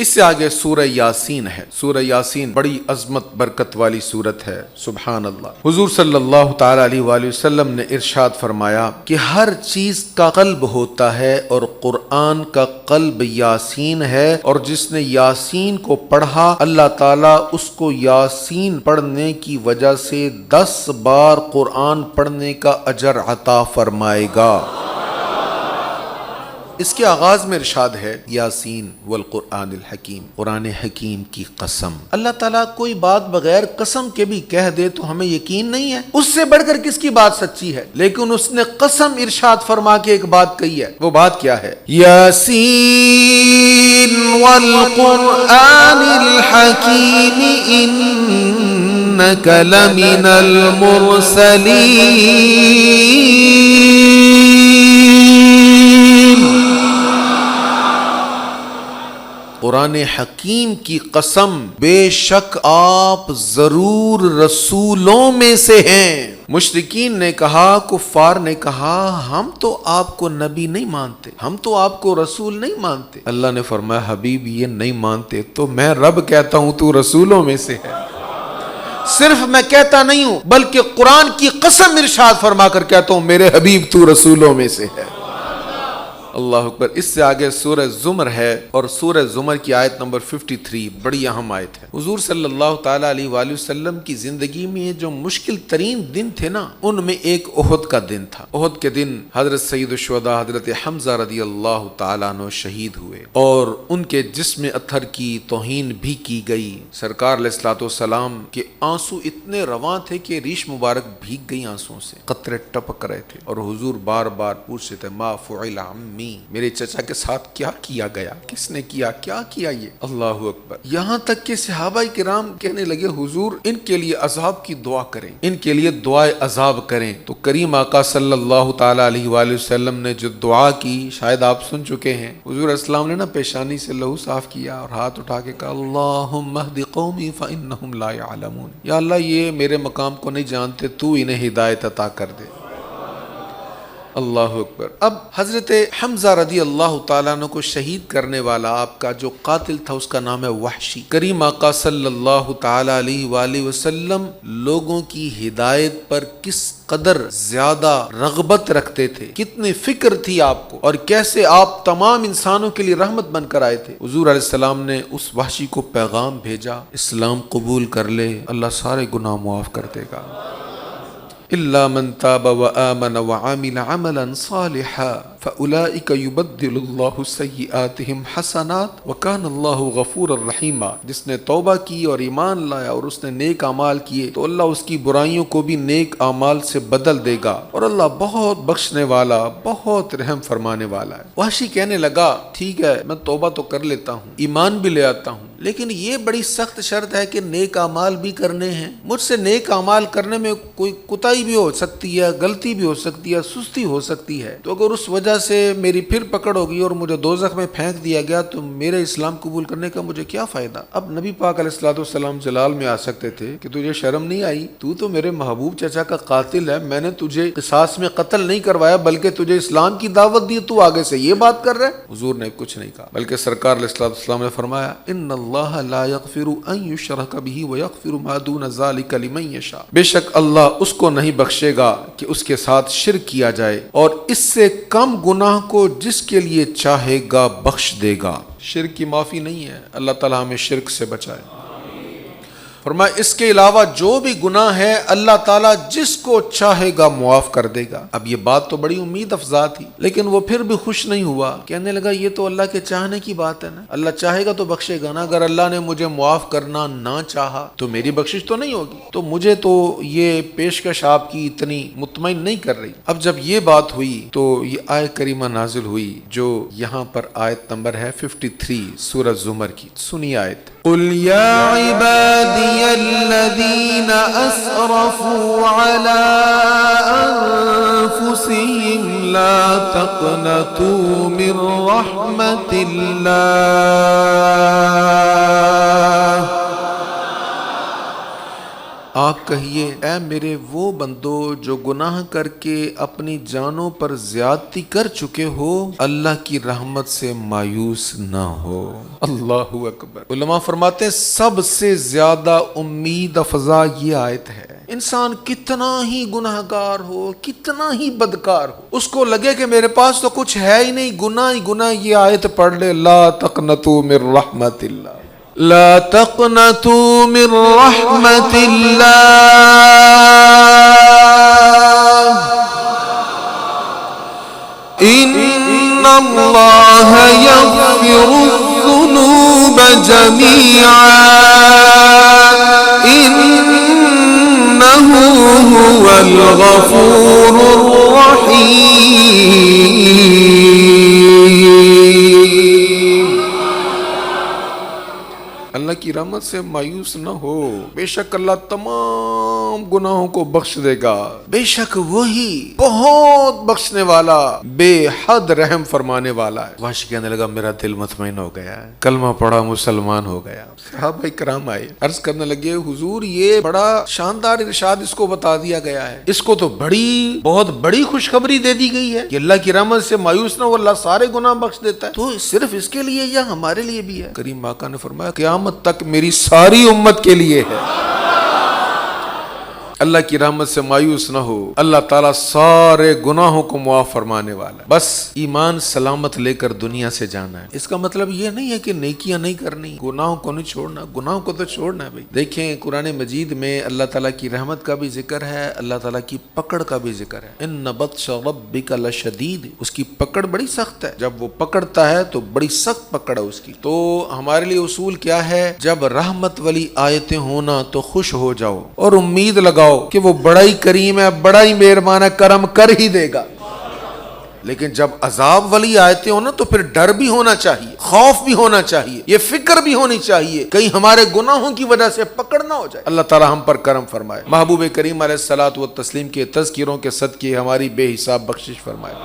اس سے آگے سورہ یاسین ہے۔ سورہ یاسین بڑی عظمت برکت والی سورت ہے، سبحان اللہ۔ حضور صلی اللہ تعالی علیہ وآلہ وسلم نے ارشاد فرمایا کہ ہر چیز کا قلب ہوتا ہے اور قرآن کا قلب یاسین ہے، اور جس نے یاسین کو پڑھا اللہ تعالیٰ اس کو یاسین پڑھنے کی وجہ سے 10 بار قرآن پڑھنے کا اجر عطا فرمائے گا۔ اس کے آغاز میں ارشاد ہے یاسین والقرآن الحکیم، قرآن حکیم کی قسم۔ اللہ تعالیٰ کوئی بات بغیر قسم کے بھی کہہ دے تو ہمیں یقین نہیں ہے، اس سے بڑھ کر کس کی بات سچی ہے، لیکن اس نے قسم ارشاد فرما کے ایک بات کہی ہے، وہ بات کیا ہے؟ یاسین والقرآن الحکیم انک لمن المرسلین۔ قرآن حکیم کی قسم، بے شک آپ ضرور رسولوں میں سے ہیں۔ مشرکین نے کہا، کفار نے کہا، ہم تو آپ کو نبی نہیں مانتے، ہم تو آپ کو رسول نہیں مانتے۔ اللہ نے فرمایا حبیب یہ نہیں مانتے تو میں رب کہتا ہوں تو رسولوں میں سے ہے۔ صرف میں کہتا نہیں ہوں بلکہ قرآن کی قسم ارشاد فرما کر کہتا ہوں میرے حبیب تو رسولوں میں سے ہے۔ اللہ اکبر۔ اس سے آگے سورہ زمر ہے، اور سورہ زمر کی آیت نمبر 53 بڑی اہم آیت ہے۔ حضور صلی اللہ تعالیٰ علیہ وآلہ وسلم کی زندگی میں جو مشکل ترین دن تھے نا، ان میں ایک احد کا دن تھا۔ احد کے دن حضرت سید الشہداء حضرت حمزہ رضی اللہ تعالیٰ عنہ شہید ہوئے، اور ان کے جسم اطہر کی توہین بھی کی گئی۔ سرکار علیہ الصلوۃ والسلام کے آنسو اتنے رواں تھے کہ ریش مبارک بھیگ گئی آنسوں سے، قطرے ٹپک رہے تھے، اور حضور بار بار پوچھتے تھے ما فعل عمی، میرے چچا کے ساتھ کیا کیا گیا، کس نے کیا یہ؟ اللہ اکبر۔ یہاں تک کہ صحابہ کرام کہنے لگے حضور ان کے لیے عذاب کی دعا کریں، ان کے لیے دعائے عذاب کریں۔ تو کریم آقا صلی اللہ تعالی علیہ وآلہ وسلم نے جو دعا کی شاید آپ سن چکے ہیں۔ حضور اسلام نے نا پیشانی سے لہو صاف کیا اور ہاتھ اٹھا کے کہا اللہم اہد قومی فانہم لا یعلمون، یا اللہ یہ میرے مقام کو نہیں جانتے، تو انہیں ہدایت عطا کر دے۔ اللہ اکبر۔ اب حضرت حمزہ رضی اللہ تعالیٰ عنہ کو شہید کرنے والا آپ کا جو قاتل تھا اس کا نام ہے وحشی۔ کریم آقا صلی اللہ تعالیٰ علیہ وآلہ وسلم لوگوں کی ہدایت پر کس قدر زیادہ رغبت رکھتے تھے، کتنی فکر تھی آپ کو، اور کیسے آپ تمام انسانوں کے لیے رحمت بن کر آئے تھے۔ حضور علیہ السلام نے اس وحشی کو پیغام بھیجا اسلام قبول کر لے، اللہ سارے گناہ معاف کر دے گا۔ إلا من تاب وآمن وعمل عملا صالحا فأولئك يبدل الله سيئاتهم حسنات وكان الله غفورا رحيما۔ جس نے توبہ کی اور ایمان لایا اور اس نے نیک اعمال کیے تو اللہ اس کی برائیوں کو بھی نیک اعمال سے بدل دے گا، اور اللہ بہت بخشنے والا، بہت رحم فرمانے والا ہے۔ وحشی کہنے لگا ٹھیک ہے میں توبہ تو کر لیتا ہوں، ایمان بھی لے آتا ہوں، لیکن یہ بڑی سخت شرط ہے کہ نیک اعمال بھی کرنے ہیں، مجھ سے نیک اعمال کرنے میں کوئی کوتاہی بھی ہو سکتی ہے، غلطی بھی ہو سکتی ہے، سستی ہو سکتی ہے، تو اگر اس وجہ سے میری پھر پکڑ ہوگی اور مجھے دوزخ میں پھینک دیا گیا تو میرے اسلام قبول کرنے کا مجھے کیا فائدہ؟ اب نبی پاک علیہ الصلوۃ والسلام جلال میں آ سکتے تھے کہ تجھے شرم نہیں آئی، تو میرے محبوب چچا کا قاتل ہے، میں نے تجھے قصاص میں قتل نہیں کروایا بلکہ تجھے اسلام کی دعوت دی، تو آگے سے یہ بات کر رہے؟ حضور نے کچھ نہیں کہا، بلکہ سرکار علیہ الصلوۃ والسلام نے فرمایا ان اللہ لا یغفر ان یشرک بہ ویغفر ما دون ذلک لمن یشاء، بے شک اللہ اس کو نہیں بخشے گا کہ اس کے ساتھ شرک کیا جائے، اور اس سے کم گناہ کو جس کے لیے چاہے گا بخش دے گا۔ شرک کی معافی نہیں ہے، اللہ تعالیٰ ہمیں شرک سے بچائے۔ فرمایا اس کے علاوہ جو بھی گناہ ہے اللہ تعالیٰ جس کو چاہے گا معاف کر دے گا۔ اب یہ بات تو بڑی امید افزا تھی، لیکن وہ پھر بھی خوش نہیں ہوا، کہنے لگا یہ تو اللہ کے چاہنے کی بات ہے نا، اللہ چاہے گا تو بخشے گا نا، اگر اللہ نے مجھے معاف کرنا نہ چاہا تو میری بخشش تو نہیں ہوگی، تو مجھے تو یہ پیشکش آپ کی اتنی مطمئن نہیں کر رہی۔ اب جب یہ بات ہوئی تو یہ آیت کریمہ نازل ہوئی جو یہاں پر آیت نمبر ہے 53 سورہ زمر کی، سنی آیت قل یا عبادی الذین اسرفوا علی انفسهم لا تقنطوا من رحمت اللہ۔ آپ کہیے اے میرے وہ بندو جو گناہ کر کے اپنی جانوں پر زیادتی کر چکے ہو، اللہ کی رحمت سے مایوس نہ ہو۔ اللہ اکبر۔ علماء فرماتے ہیں سب سے زیادہ امید افزا یہ آیت ہے۔ انسان کتنا ہی گناہگار ہو، کتنا ہی بدکار ہو، اس کو لگے کہ میرے پاس تو کچھ ہے ہی نہیں، گناہ ہی گناہ، یہ آیت پڑھ لے، لا تقنطوا من رحمت اللہ، لا تقنطوا من رحمت اللہ، ان اللہ یغفر الذنوب جميعا انہ هو الغفور الرحیم۔ اللہ کی رحمت سے مایوس نہ ہو، بے شک اللہ تمام گناہوں کو بخش دے گا، بے شک وہی بہت بخشنے والا، بے حد رحم فرمانے والا ہے۔ وحش کہنے لگا میرا دل مطمئن ہو گیا ہے، کلمہ پڑھا مسلمان ہو گیا۔ صحابہ کرام آئے، عرض کرنے لگے حضور یہ بڑا شاندار ارشاد اس کو بتا دیا گیا ہے، اس کو تو بہت بڑی خوشخبری دے دی گئی ہے کہ اللہ کی رحمت سے مایوس نہ ہو، اللہ سارے گناہ بخش دیتا ہے، تو صرف اس کے لیے یا ہمارے لیے بھی ہے؟ کریم آقا نے فرمایا قیامت تک میری ساری امت کے لیے ہے۔ اللہ کی رحمت سے مایوس نہ ہو، اللہ تعالیٰ سارے گناہوں کو معاف فرمانے والا ہے، بس ایمان سلامت لے کر دنیا سے جانا ہے۔ اس کا مطلب یہ نہیں ہے کہ نیکیاں نہیں کرنی، گناہوں کو نہیں چھوڑنا، گناہوں کو تو چھوڑنا ہے بھائی۔ دیکھیں قرآن مجید میں اللہ تعالیٰ کی رحمت کا بھی ذکر ہے، اللہ تعالیٰ کی پکڑ کا بھی ذکر ہے۔ ان بطش ربک لشدید، اس کی پکڑ بڑی سخت ہے، جب وہ پکڑتا ہے تو بڑی سخت پکڑ ہے اس کی۔ تو ہمارے لیے اصول کیا ہے؟ جب رحمت والی آیتیں ہونا تو خوش ہو جاؤ اور امید لگاؤ کہ وہ بڑا ہی کریم ہے، بڑا ہی مہربان ہے، کرم کر ہی دے گا۔ لیکن جب عذاب والی آیتیں ہو نا تو پھر ڈر بھی ہونا چاہیے، خوف بھی ہونا چاہیے، یہ فکر بھی ہونی چاہیے کہیں ہمارے گناہوں کی وجہ سے پکڑ نہ ہو جائے۔ اللہ تعالی ہم پر کرم فرمائے، محبوب کریم علیہ الصلوۃ والتسلیم کے تذکیروں کے صدقے ہماری بے حساب بخشش فرمائے۔